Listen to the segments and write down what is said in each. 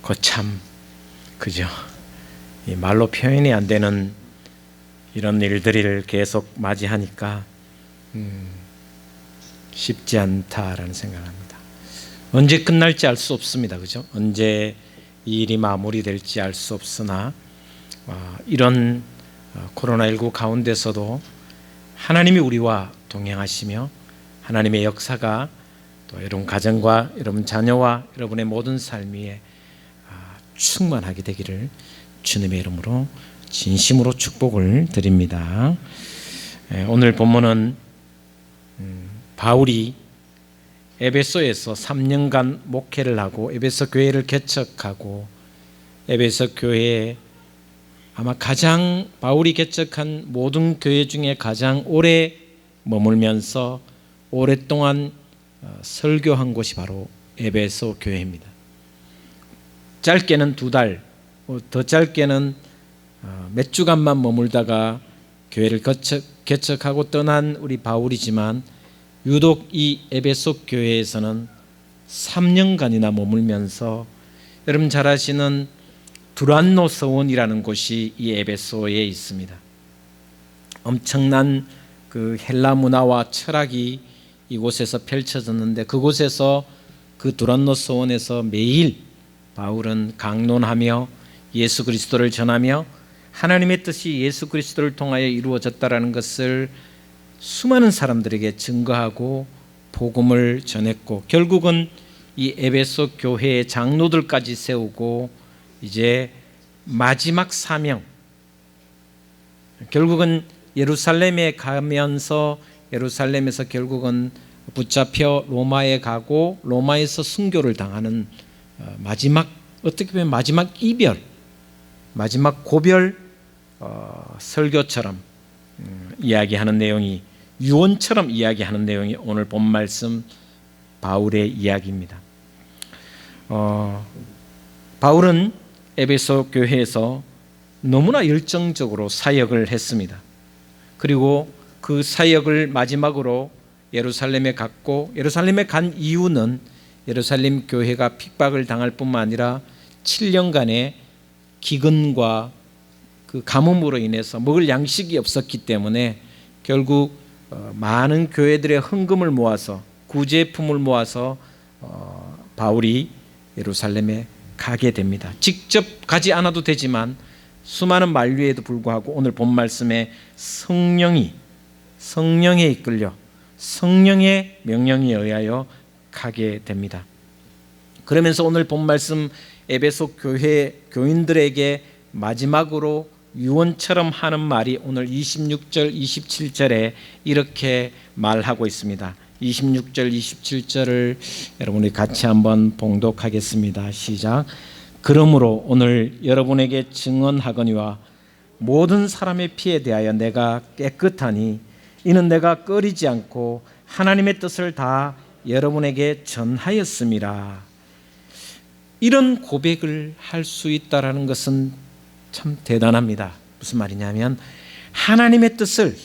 거참 그죠? 이 말로 표현이 안 되는 이런 일들을 계속 맞이하니까 쉽지 않다라는 생각합니다. 언제 끝날지 알 수 없습니다. 그죠? 언제 이 일이 마무리될지 알 수 없으나 이런 코로나19 가운데서도 하나님이 우리와 동행하시며 하나님의 역사가 또 여러분 가정과 여러분 자녀와 여러분의 모든 삶 위에 충만하게 되기를 주님의 이름으로 진심으로 축복을 드립니다. 오늘 본문은 바울이 에베소에서 3년간 목회를 하고 에베소 교회를 개척하고 에베소 교회에 아마 가장 바울이 개척한 모든 교회 중에 가장 오래 머물면서 오랫동안 설교한 곳이 바로 에베소 교회입니다. 짧게는 2달, 더 짧게는 몇 주간만 머물다가 교회를 개척하고 떠난 우리 바울이지만 유독 이 에베소 교회에서는 3년간이나 머물면서 여러분 잘 아시는 두란노 서원이라는 곳이 이 에베소에 있습니다. 엄청난 그 헬라 문화와 철학이 이곳에서 펼쳐졌는데 그곳에서 그 두란노 서원에서 매일 바울은 강론하며 예수 그리스도를 전하며 하나님의 뜻이 예수 그리스도를 통하여 이루어졌다라는 것을 수많은 사람들에게 증거하고 복음을 전했고 결국은 이 에베소 교회의 장로들까지 세우고 이제 마지막 사명, 결국은 예루살렘에 가면서 예루살렘에서 결국은 붙잡혀 로마에 가고 로마에서 순교를 당하는 마지막, 어떻게 보면 마지막 이별, 마지막 고별 설교처럼 이야기하는 내용이, 유언처럼 이야기하는 내용이 오늘 본 말씀 바울의 이야기입니다. 바울은 에베소 교회에서 너무나 열정적으로 사역을 했습니다. 그리고 그 사역을 마지막으로 예루살렘에 갔고, 예루살렘에 간 이유는 예루살렘 교회가 핍박을 당할 뿐만 아니라 7년간의 기근과 그 가뭄으로 인해서 먹을 양식이 없었기 때문에 결국 많은 교회들의 헌금을 모아서 구제품을 모아서 바울이 예루살렘에 가게 됩니다. 직접 가지 않아도 되지만 수많은 만류에도 불구하고 오늘 본 말씀에 성령에 이끌려 성령의 명령에 의하여 가게 됩니다. 그러면서 오늘 본 말씀 에베소 교회 교인들에게 마지막으로 유언처럼 하는 말이 오늘 26절 27절에 이렇게 말하고 있습니다. 26절 27절을 여러분이 같이 한번 봉독하겠습니다. 시작. 그러므로 오늘 여러분에게 증언하거니와 모든 사람의 피에 대하여 내가 깨끗하니 이는 내가 꺼리지 않고 하나님의 뜻을 다 여러분에게 전하였음이라. 이런 고백을 할 수 있다라는 것은 참 대단합니다. 무슨 말이냐면 하나님의 뜻을,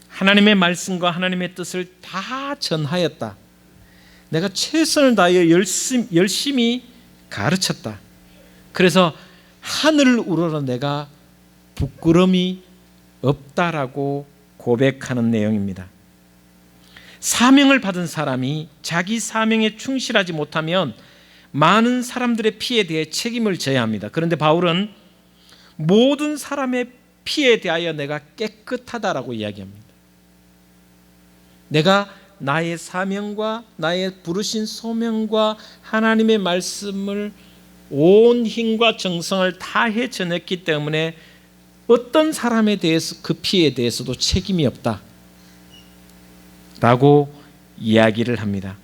하나님의 말씀과 하나님의 뜻을 다 전하였다. 내가 최선을 다하여 열심히 가르쳤다. 그래서 하늘을 우러러 내가 부끄러움이 없다라고 고백하는 내용입니다. 사명을 받은 사람이 자기 사명에 충실하지 못하면 많은 사람들의 피에 대해 책임을 져야 합니다. 그런데 바울은 모든 사람의 피에 대하여 내가 깨끗하다라고 이야기합니다. 내가 나의 사명과 나의 부르신 소명과 하나님의 말씀을 온 힘과 정성을 다해 전했기 때문에 어떤 사람에 대해서 그 피에 대해서도 책임이 없다 라고 이야기를 합니다.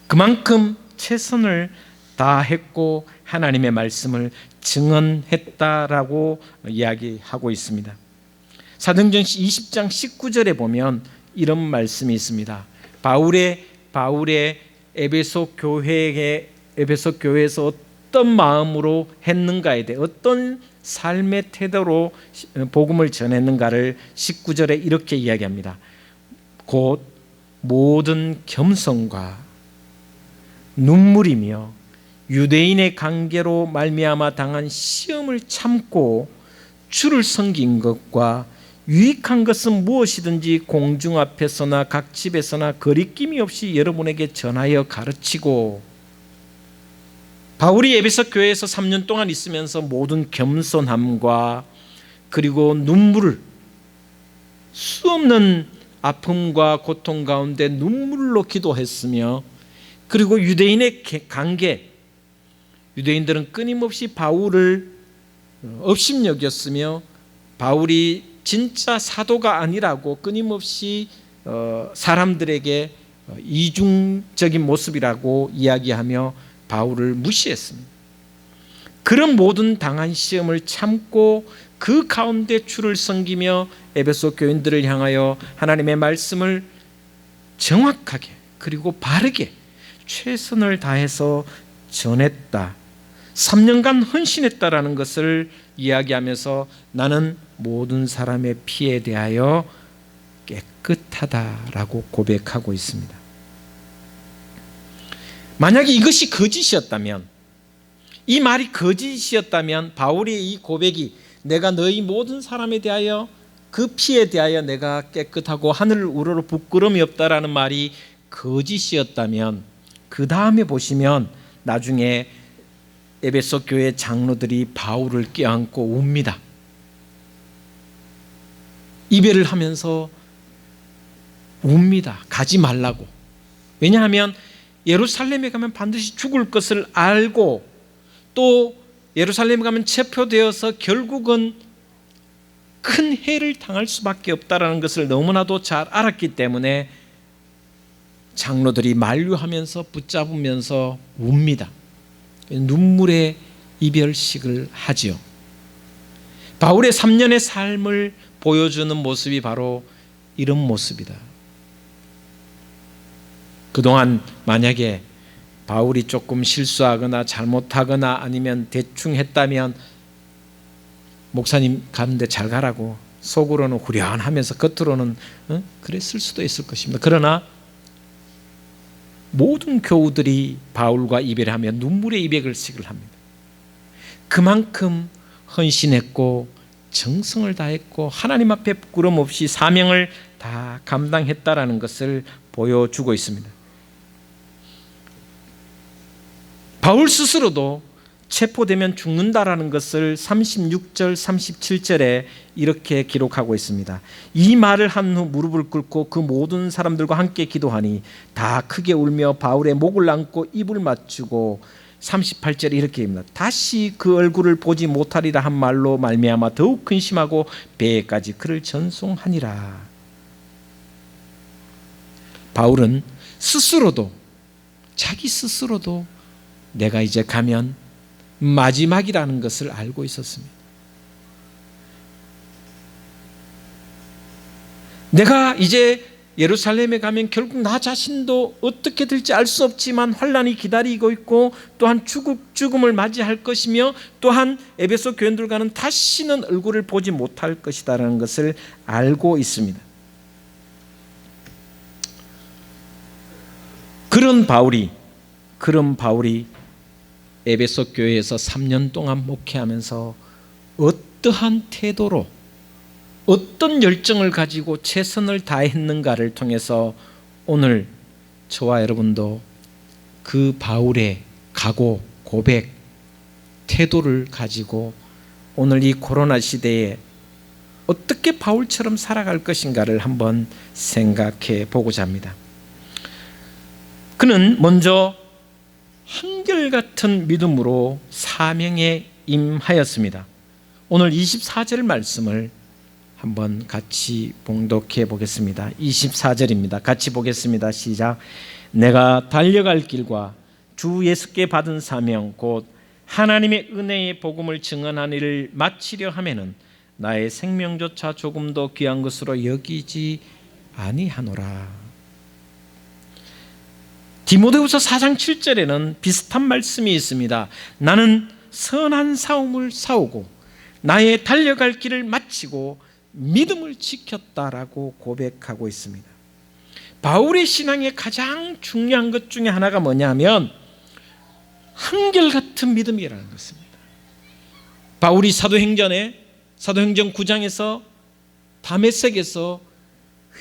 그만큼 최선을 다했고 하나님의 말씀을 증언했다라고 이야기하고 있습니다. 사도행전 20장 19절에 보면 이런 말씀이 있습니다. 바울의 에베소 교회에서 어떤 마음으로 했는가에 대해, 어떤 삶의 태도로 복음을 전했는가를 19절에 이렇게 이야기합니다. 곧 모든 겸손과 눈물이며 유대인의 관계로 말미암아 당한 시험을 참고 주를 섬긴 것과 유익한 것은 무엇이든지 공중 앞에서나 각 집에서나 거리낌이 없이 여러분에게 전하여 가르치고, 바울이 에베소 교회에서 3년 동안 있으면서 모든 겸손함과 그리고 눈물을, 수없는 아픔과 고통 가운데 눈물로 기도했으며, 그리고 유대인의 관계, 유대인들은 끊임없이 바울을 업심여겼으며 바울이 진짜 사도가 아니라고 끊임없이 사람들에게 이중적인 모습이라고 이야기하며 바울을 무시했습니다. 그런 모든 당한 시험을 참고 그 가운데 주를 섬기며 에베소 교인들을 향하여 하나님의 말씀을 정확하게 그리고 바르게 최선을 다해서 전했다. 3년간 헌신했다라는 것을 이야기하면서 나는 모든 사람의 피에 대하여 깨끗하다라고 고백하고 있습니다. 만약에 이것이 거짓이었다면, 이 말이 거짓이었다면 바울의 이 고백이 내가 너희 모든 사람에 대하여 그 피에 대하여 내가 깨끗하고 하늘을 우러러 부끄러움이 없다라는 말이 거짓이었다면, 그 다음에 보시면 나중에 에베소 교회 장로들이 바울을 껴안고 웁니다. 이별을 하면서 웁니다. 가지 말라고. 왜냐하면 예루살렘에 가면 반드시 죽을 것을 알고, 또 예루살렘에 가면 체포되어서 결국은 큰 해를 당할 수밖에 없다라는 것을 너무나도 잘 알았기 때문에 장로들이 만류하면서 붙잡으면서 웁니다. 눈물의 이별식을 하지요. 바울의 3년의 삶을 보여주는 모습이 바로 이런 모습이다. 그동안 만약에 바울이 조금 실수하거나 잘못하거나 아니면 대충 했다면 목사님 가는데 잘 가라고 속으로는 후련하면서 겉으로는 그랬을 수도 있을 것입니다. 그러나 모든 교우들이 바울과 이별하며 눈물의 이별식을 합니다. 그만큼 헌신했고 정성을 다했고 하나님 앞에 부끄럼 없이 사명을 다 감당했다라는 것을 보여주고 있습니다. 바울 스스로도 체포되면 죽는다라는 것을 36절 37절에 이렇게 기록하고 있습니다. 이 말을 한 후 무릎을 꿇고 그 모든 사람들과 함께 기도하니 다 크게 울며 바울의 목을 안고 입을 맞추고 38절에 이렇게 입니다. 다시 그 얼굴을 보지 못하리라 한 말로 말미암아 더욱 근심하고 배에까지 그를 전송하니라. 바울은 스스로도, 자기 스스로도 내가 이제 가면 마지막이라는 것을 알고 있었습니다. 내가 이제 예루살렘에 가면 결국 나 자신도 어떻게 될지 알 수 없지만 환난이 기다리고 있고, 또한 죽음을 맞이할 것이며, 또한 에베소 교인들과는 다시는 얼굴을 보지 못할 것이다라는 것을 알고 있습니다. 그런 바울이 에베소 교회에서 3년 동안 목회하면서 어떠한 태도로, 어떤 열정을 가지고 최선을 다했는가를 통해서 오늘 저와 여러분도 그 바울의 각오, 고백, 태도를 가지고 오늘 이 코로나 시대에 어떻게 바울처럼 살아갈 것인가를 한번 생각해 보고자 합니다. 그는 먼저 한결같은 믿음으로 사명에 임하였습니다. 오늘 24절 말씀을 한번 같이 봉독해 보겠습니다. 24절입니다. 같이 보겠습니다. 시작. 내가 달려갈 길과 주 예수께 받은 사명 곧 하나님의 은혜의 복음을 증언하는 일을 마치려 하면은 나의 생명조차 조금도 귀한 것으로 여기지 아니하노라. 디모데후서 4장 7절에는 비슷한 말씀이 있습니다. 나는 선한 싸움을 싸우고 나의 달려갈 길을 마치고 믿음을 지켰다라고 고백하고 있습니다. 바울의 신앙의 가장 중요한 것 중에 하나가 뭐냐면 한결같은 믿음이라는 것입니다. 바울이 사도행전 9장에서 다메섹에서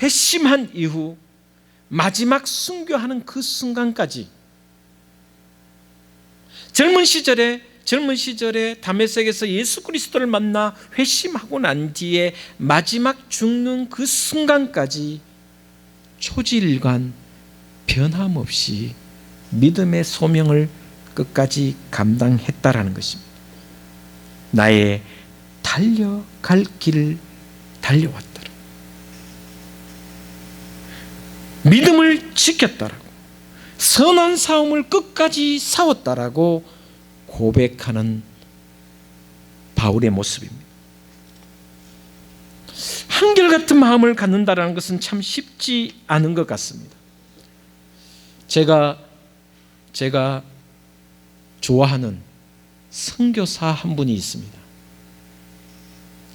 회심한 이후 마지막 순교하는 그 순간까지 젊은 시절에 다메섹에서 예수 그리스도를 만나 회심하고 난 뒤에 마지막 죽는 그 순간까지 초지일관 변함없이 믿음의 소명을 끝까지 감당했다라는 것입니다. 나의 달려갈 길을 달려왔다. 믿음을 지켰다라고, 선한 싸움을 끝까지 싸웠다라고 고백하는 바울의 모습입니다. 한결같은 마음을 갖는다라는 것은 참 쉽지 않은 것 같습니다. 제가 좋아하는 선교사 한 분이 있습니다.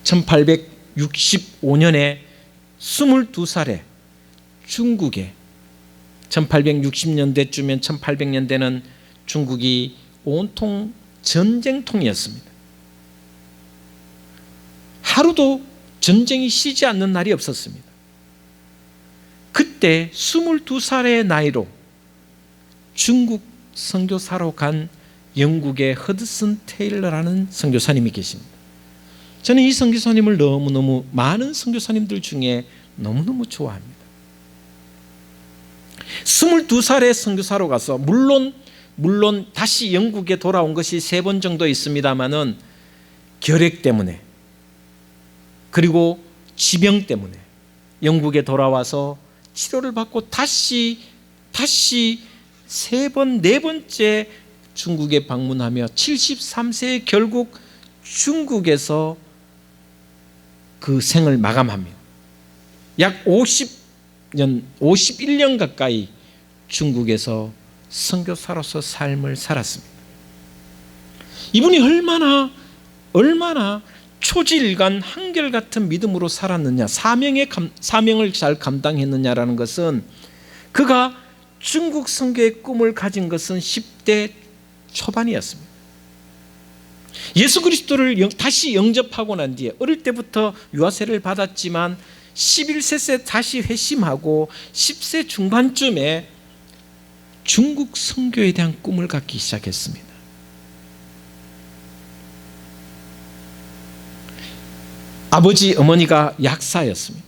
1865년에 22살에 중국에, 1860년대쯤엔 1800년대는 중국이 온통 전쟁통이었습니다. 하루도 전쟁이 쉬지 않는 날이 없었습니다. 그때 22살의 나이로 중국 선교사로 간 영국의 허드슨 테일러라는 선교사님이 계십니다. 저는 이 선교사님을 너무너무 많은 선교사님들 중에 너무너무 좋아합니다. 22살의 선교사로 가서 물론 다시 영국에 돌아온 것이 3번 정도 있습니다마는 결핵 때문에 그리고 지병 때문에 영국에 돌아와서 치료를 받고 다시 3번, 4번째 중국에 방문하며 73세에 결국 중국에서 그 생을 마감합니다. 약 51년 가까이 중국에서 선교사로서 삶을 살았습니다. 이분이 얼마나 초지일관 한결같은 믿음으로 살았느냐, 사명을 잘 감당했느냐라는 것은, 그가 중국 선교의 꿈을 가진 것은 10대 초반이었습니다. 예수 그리스도를 다시 영접하고 난 뒤에 어릴 때부터 유아세를 받았지만 11세 다시 회심하고 10세 중반쯤에 중국 선교에 대한 꿈을 갖기 시작했습니다. 아버지 어머니가 약사였습니다.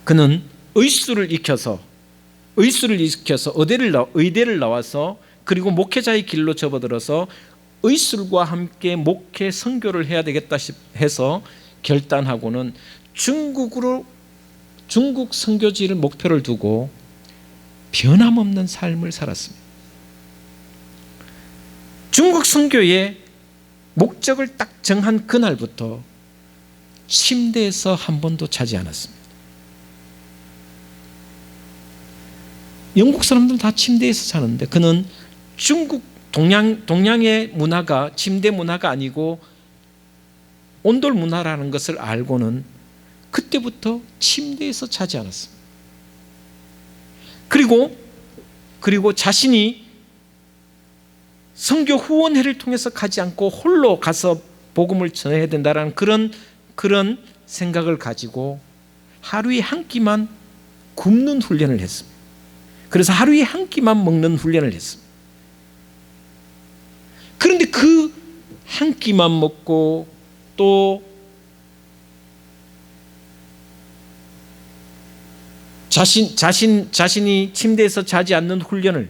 그는 의술을 익혀서 의대를 나와서 그리고 목회자의 길로 접어들어서 의술과 함께 목회 선교를 해야 되겠다 해서 결단하고는 중국 선교지를 목표를 두고 변함없는 삶을 살았습니다. 중국 선교의 목적을 딱 정한 그날부터 침대에서 한 번도 자지 않았습니다. 영국 사람들은 다 침대에서 자는데 그는 중국 동양의 문화가 침대 문화가 아니고 온돌 문화라는 것을 알고는 그때부터 침대에서 자지 않았습니다. 그리고 자신이 선교 후원회를 통해서 가지 않고 홀로 가서 복음을 전해야 된다는 그런 생각을 가지고 하루에 한 끼만 굶는 훈련을 했습니다. 그래서 하루에 한 끼만 먹는 훈련을 했습니다. 그런데 그 한 끼만 먹고 또 자신이 침대에서 자지 않는 훈련을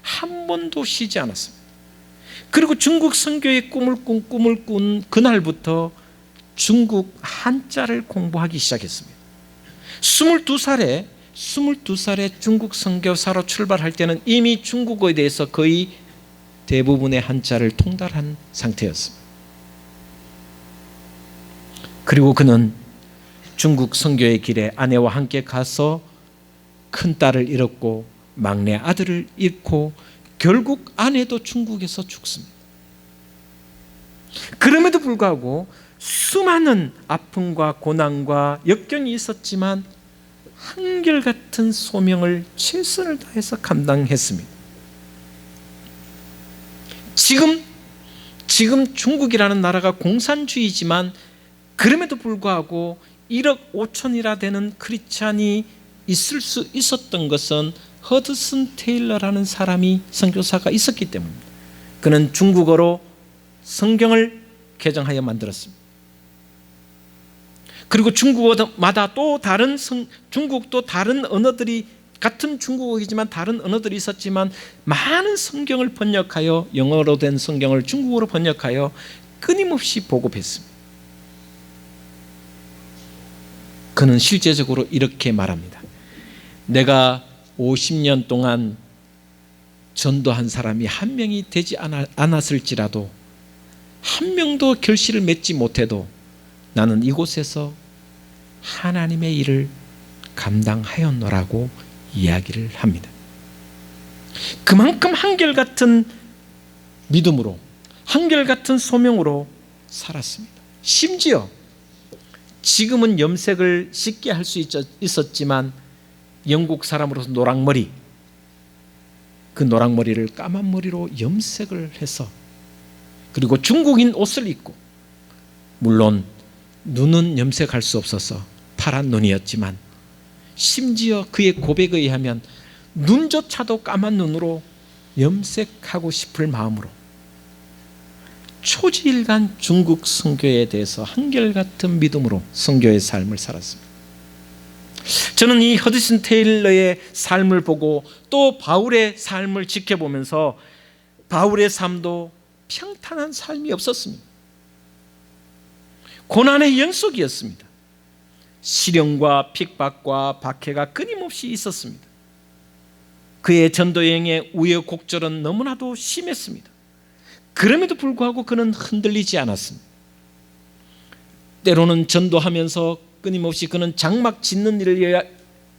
한 번도 쉬지 않았습니다. 그리고 중국 선교의 꿈을 꾼 그날부터 중국 한자를 공부하기 시작했습니다. 22살에 중국 선교사로 출발할 때는 이미 중국어에 대해서 거의 대부분의 한자를 통달한 상태였습니다. 그리고 그는 중국 선교의 길에 아내와 함께 가서 큰딸을 잃었고 막내 아들을 잃고 결국 아내도 중국에서 죽습니다. 그럼에도 불구하고 수많은 아픔과 고난과 역경이 있었지만 한결같은 소명을 최선을 다해서 감당했습니다. 지금 중국이라는 나라가 공산주의지만 그럼에도 불구하고 1억 5천이라 되는 크리스찬이 있을 수 있었던 것은 허드슨 테일러라는 사람이 선교사가 있었기 때문입니다. 그는 중국어로 성경을 개정하여 만들었습니다. 그리고 중국어마다 또 다른 중국도 다른 언어들이 같은 중국어이지만 다른 언어들이 있었지만 많은 성경을 번역하여 영어로 된 성경을 중국어로 번역하여 끊임없이 보급했습니다. 그는 실제적으로 이렇게 말합니다. 내가 50년 동안 전도한 사람이 한 명이 되지 않았을지라도 한 명도 결실을 맺지 못해도 나는 이곳에서 하나님의 일을 감당하였노라고 이야기를 합니다. 그만큼 한결같은 믿음으로 한결같은 소명으로 살았습니다. 심지어 지금은 염색을 쉽게 할 수 있었지만 영국 사람으로서 노랑머리, 그 노랑머리를 까만 머리로 염색을 해서 그리고 중국인 옷을 입고, 물론 눈은 염색할 수 없어서 파란 눈이었지만 심지어 그의 고백에 의하면 눈조차도 까만 눈으로 염색하고 싶을 마음으로 초지일간 중국 선교에 대해서 한결같은 믿음으로 선교의 삶을 살았습니다. 저는 이 허드슨 테일러의 삶을 보고 또 바울의 삶을 지켜보면서 바울의 삶도 평탄한 삶이 없었습니다. 고난의 연속이었습니다. 시련과 핍박과 박해가 끊임없이 있었습니다. 그의 전도여행의 우여곡절은 너무나도 심했습니다. 그럼에도 불구하고 그는 흔들리지 않았습니다. 때로는 전도하면서 끊임없이 그는 장막 짓는 일을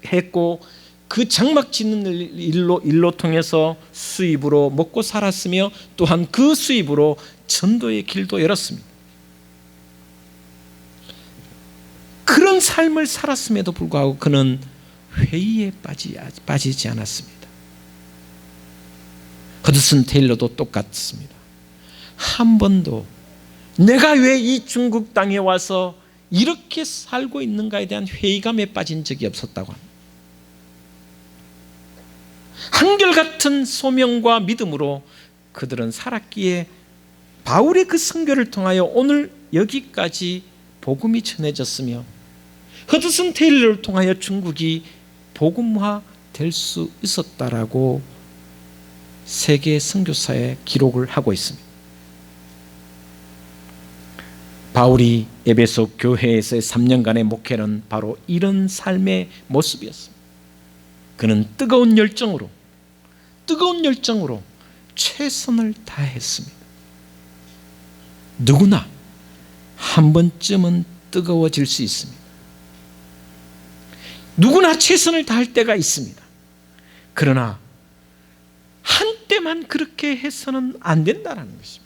했고 그 장막 짓는 일로 통해서 수입으로 먹고 살았으며 또한 그 수입으로 전도의 길도 열었습니다. 그런 삶을 살았음에도 불구하고 그는 회의에 빠지지 않았습니다. 허드슨 테일러도 똑같습니다. 한 번도 내가 왜 이 중국 땅에 와서 이렇게 살고 있는가에 대한 회의감에 빠진 적이 없었다고 합니다. 한결같은 소명과 믿음으로 그들은 살았기에 바울의 그 선교를 통하여 오늘 여기까지 복음이 전해졌으며 허드슨 테일러를 통하여 중국이 복음화 될 수 있었다라고 세계 선교사에 기록을 하고 있습니다. 바울이 에베소 교회에서의 3년간의 목회는 바로 이런 삶의 모습이었습니다. 그는 뜨거운 열정으로 최선을 다했습니다. 누구나 한 번쯤은 뜨거워질 수 있습니다. 누구나 최선을 다할 때가 있습니다. 그러나 한때만 그렇게 해서는 안 된다는 것입니다.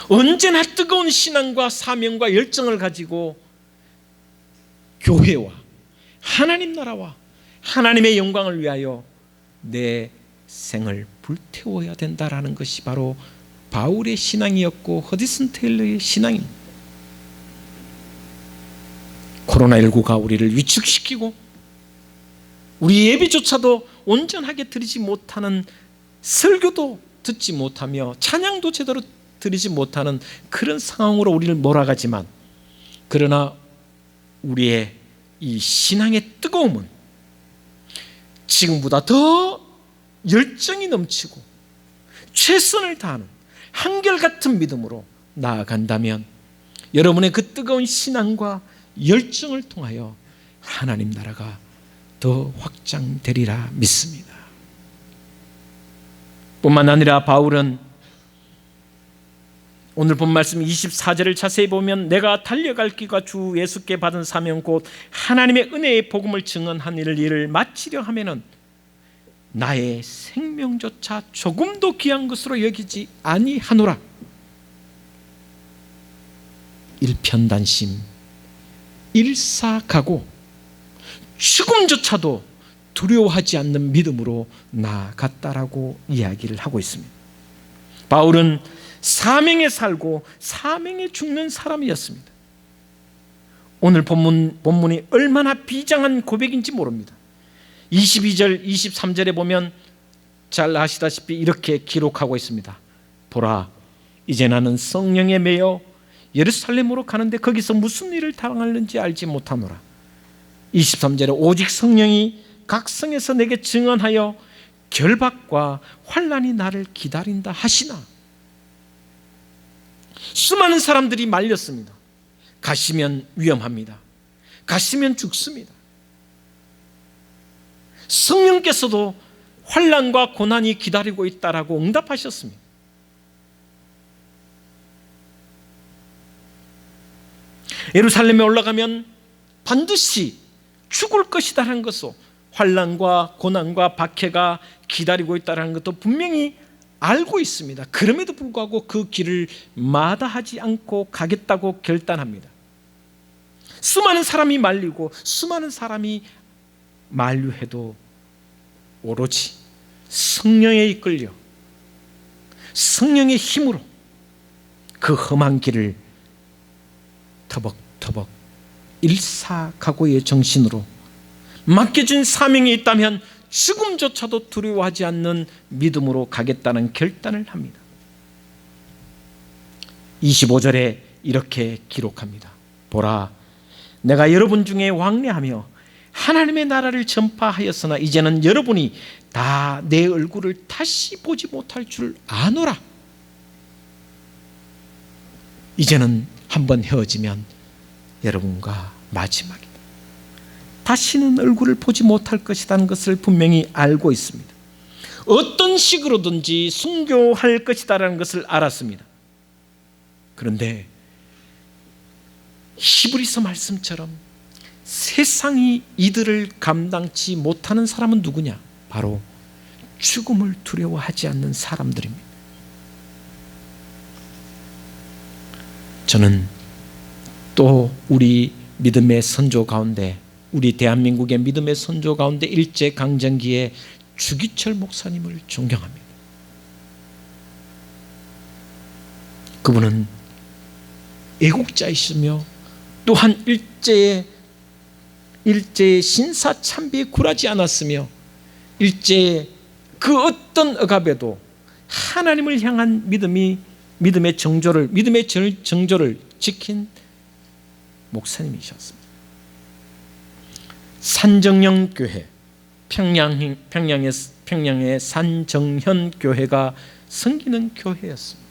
언제나 뜨거운 신앙과 사명과 열정을 가지고 교회와 하나님 나라와 하나님의 영광을 위하여 내 생을 불태워야 된다라는 것이 바로 바울의 신앙이었고 허드슨 테일러의 신앙입니다. 코로나19가 우리를 위축시키고 우리 예배조차도 온전하게 드리지 못하는, 설교도 듣지 못하며 찬양도 제대로 드리지 못하는 그런 상황으로 우리를 몰아가지만, 그러나 우리의 이 신앙의 뜨거움은 지금보다 더 열정이 넘치고 최선을 다하는 한결같은 믿음으로 나아간다면 여러분의 그 뜨거운 신앙과 열정을 통하여 하나님 나라가 더 확장되리라 믿습니다. 뿐만 아니라 바울은 오늘 본 말씀 24절을 자세히 보면 내가 달려갈 길과 주 예수께 받은 사명 곧 하나님의 은혜의 복음을 증언한 일을 마치려 하면은 나의 생명조차 조금도 귀한 것으로 여기지 아니하노라. 일편단심, 일사각오, 죽음조차도 두려워하지 않는 믿음으로 나아갔다라고 이야기를 하고 있습니다. 바울은 사명에 살고 사명에 죽는 사람이었습니다. 오늘 본문이 얼마나 비장한 고백인지 모릅니다. 22절 23절에 보면 잘 아시다시피 이렇게 기록하고 있습니다. 보라, 이제 나는 성령에 매여 예루살렘으로 가는데 거기서 무슨 일을 당하는지 알지 못하노라. 23절에 오직 성령이 각 성에서 내게 증언하여 결박과 환난이 나를 기다린다 하시나. 수많은 사람들이 말렸습니다. 가시면 위험합니다. 가시면 죽습니다. 성령께서도 환난과 고난이 기다리고 있다라고 응답하셨습니다. 예루살렘에 올라가면 반드시 죽을 것이라는 것도, 환난과 고난과 박해가 기다리고 있다는 것도 분명히 알고 있습니다. 그럼에도 불구하고 그 길을 마다하지 않고 가겠다고 결단합니다. 수많은 사람이 말리고 수많은 사람이 만류해도 오로지 성령에 이끌려 성령의 힘으로 그 험한 길을 터벅터벅 일사각오의 정신으로 맡겨진 사명이 있다면 죽음조차도 두려워하지 않는 믿음으로 가겠다는 결단을 합니다. 25절에 이렇게 기록합니다. 보라, 내가 여러분 중에 왕래하며 하나님의 나라를 전파하였으나 이제는 여러분이 다 내 얼굴을 다시 보지 못할 줄 아노라. 이제는 한번 헤어지면 여러분과 마지막이다. 다시는 얼굴을 보지 못할 것이라는 것을 분명히 알고 있습니다. 어떤 식으로든지 순교할 것이라는 것을 알았습니다. 그런데 히브리서 말씀처럼 세상이 이들을 감당치 못하는 사람은 누구냐? 바로 죽음을 두려워하지 않는 사람들입니다. 저는 또 우리 믿음의 선조 가운데, 우리 대한민국의 믿음의 선조 가운데 일제강점기에 주기철 목사님을 존경합니다. 그분은 애국자이시며 또한 일제의 신사참배에 굴하지 않았으며 일제의 그 어떤 억압에도 하나님을 향한 믿음의 정조를 지킨 목사님이셨습니다. 산정형 교회, 평양의 산정현 교회가 섬기는 교회였습니다.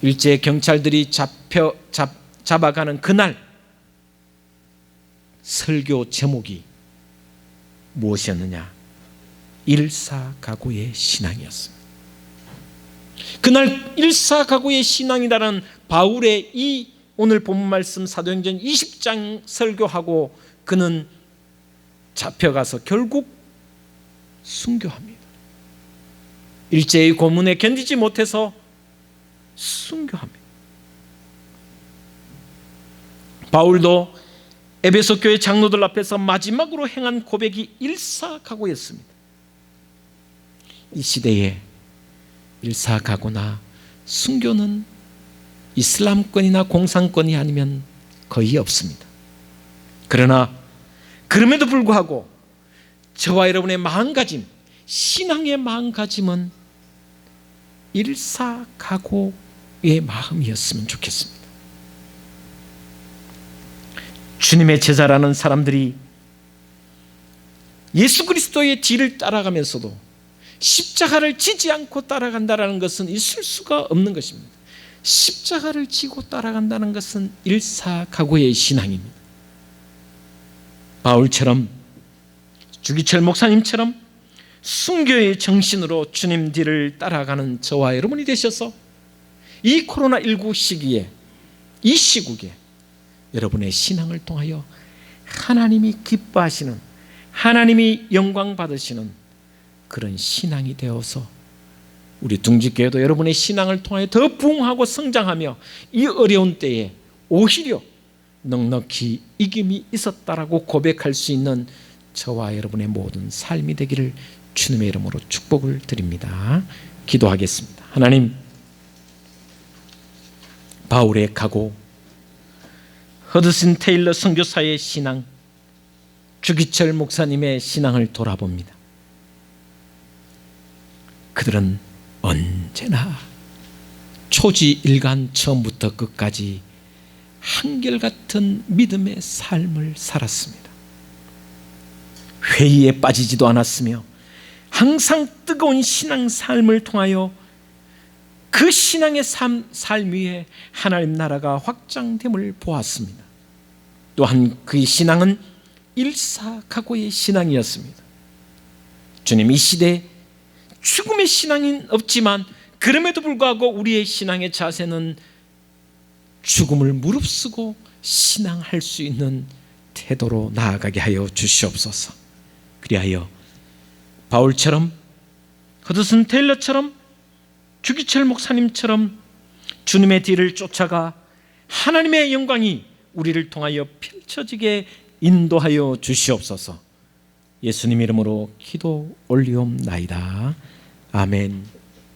일제 경찰들이 잡아가는 그날 설교 제목이 무엇이었느냐? 일사각오의 신앙이었습니다. 그날 일사각오의 신앙이라는 바울의 이 오늘 본문 말씀 사도행전 20장 설교하고 그는 잡혀가서 결국 순교합니다. 일제의 고문에 견디지 못해서 순교합니다. 바울도 에베소 교회 장로들 앞에서 마지막으로 행한 고백이 일사각오였습니다. 이 시대에 일사각오나 순교는 이슬람권이나 공산권이 아니면 거의 없습니다. 그러나 그럼에도 불구하고 저와 여러분의 마음가짐, 신앙의 마음가짐은 일사각오의 마음이었으면 좋겠습니다. 주님의 제자라는 사람들이 예수 그리스도의 뒤를 따라가면서도 십자가를 지지 않고 따라간다는 것은 있을 수가 없는 것입니다. 십자가를 지고 따라간다는 것은 일사각오의 신앙입니다. 바울처럼, 주기철 목사님처럼 순교의 정신으로 주님 뒤를 따라가는 저와 여러분이 되셔서 이 코로나19 시기에, 이 시국에 여러분의 신앙을 통하여 하나님이 기뻐하시는, 하나님이 영광 받으시는 그런 신앙이 되어서 우리 둥지교회도 여러분의 신앙을 통하여 더 부흥하고 성장하며 이 어려운 때에 오히려 넉넉히 이김이 있었다라고 고백할 수 있는 저와 여러분의 모든 삶이 되기를 주님의 이름으로 축복을 드립니다. 기도하겠습니다. 하나님, 바울의 각오, 허드슨 테일러 선교사의 신앙, 주기철 목사님의 신앙을 돌아봅니다. 그들은 언제나 초지일간 처음부터 끝까지 한결같은 믿음의 삶을 살았습니다. 회의에 빠지지도 않았으며 항상 뜨거운 신앙 삶을 통하여 그 신앙의 삶 위에 하나님 나라가 확장됨을 보았습니다. 또한 그의 신앙은 일사각오의 신앙이었습니다. 주님, 이 시대에 죽음의 신앙은 없지만 그럼에도 불구하고 우리의 신앙의 자세는 죽음을 무릅쓰고 신앙할 수 있는 태도로 나아가게 하여 주시옵소서. 그리하여 바울처럼, 허드슨 테일러처럼, 주기철 목사님처럼 주님의 뒤를 쫓아가 하나님의 영광이 우리를 통하여 펼쳐지게 인도하여 주시옵소서. 예수님 이름으로 기도 올리옵나이다. 아멘.